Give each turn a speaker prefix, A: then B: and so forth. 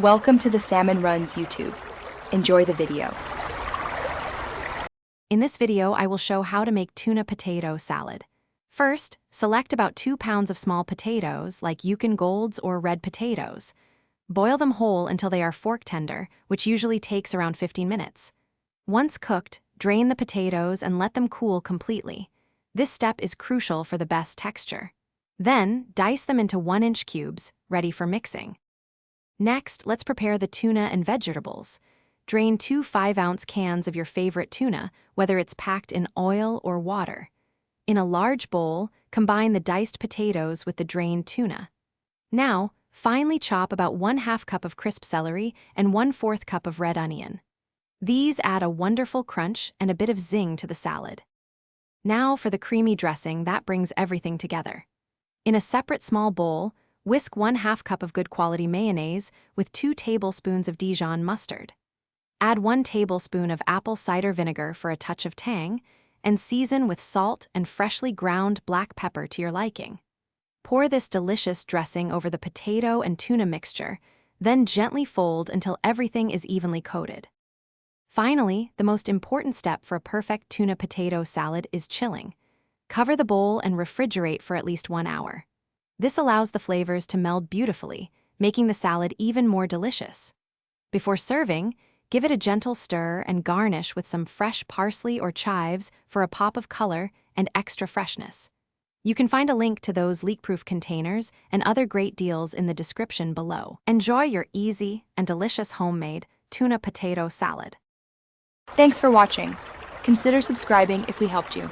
A: Welcome to the Salmon Runs YouTube. Enjoy the video.
B: In this video, I will show how to make tuna potato salad. First, select about 2 pounds of small potatoes, like Yukon Golds or red potatoes. Boil them whole until they are fork tender, which usually takes around 15 minutes. Once cooked, drain the potatoes and let them cool completely. This step is crucial for the best texture. Then, dice them into 1-inch cubes, ready for mixing. Next, let's prepare the tuna and vegetables. Drain 2 5-ounce cans of your favorite tuna, whether it's packed in oil or water. In a large bowl, combine the diced potatoes with the drained tuna. Now, finely chop about 1/2 cup of crisp celery and 1/4 cup of red onion. These add a wonderful crunch and a bit of zing to the salad. Now for the creamy dressing that brings everything together. In a separate small bowl, whisk 1/2 cup of good quality mayonnaise with 2 tablespoons of Dijon mustard. Add 1 tablespoon of apple cider vinegar for a touch of tang, and season with salt and freshly ground black pepper to your liking. Pour this delicious dressing over the potato and tuna mixture, then gently fold until everything is evenly coated. Finally, the most important step for a perfect tuna potato salad is chilling. Cover the bowl and refrigerate for at least 1 hour. This allows the flavors to meld beautifully, making the salad even more delicious. Before serving, give it a gentle stir and garnish with some fresh parsley or chives for a pop of color and extra freshness. You can find a link to those leak-proof containers and other great deals in the description below. Enjoy your easy and delicious homemade tuna potato salad.
A: Thanks for watching. Consider subscribing if we helped you.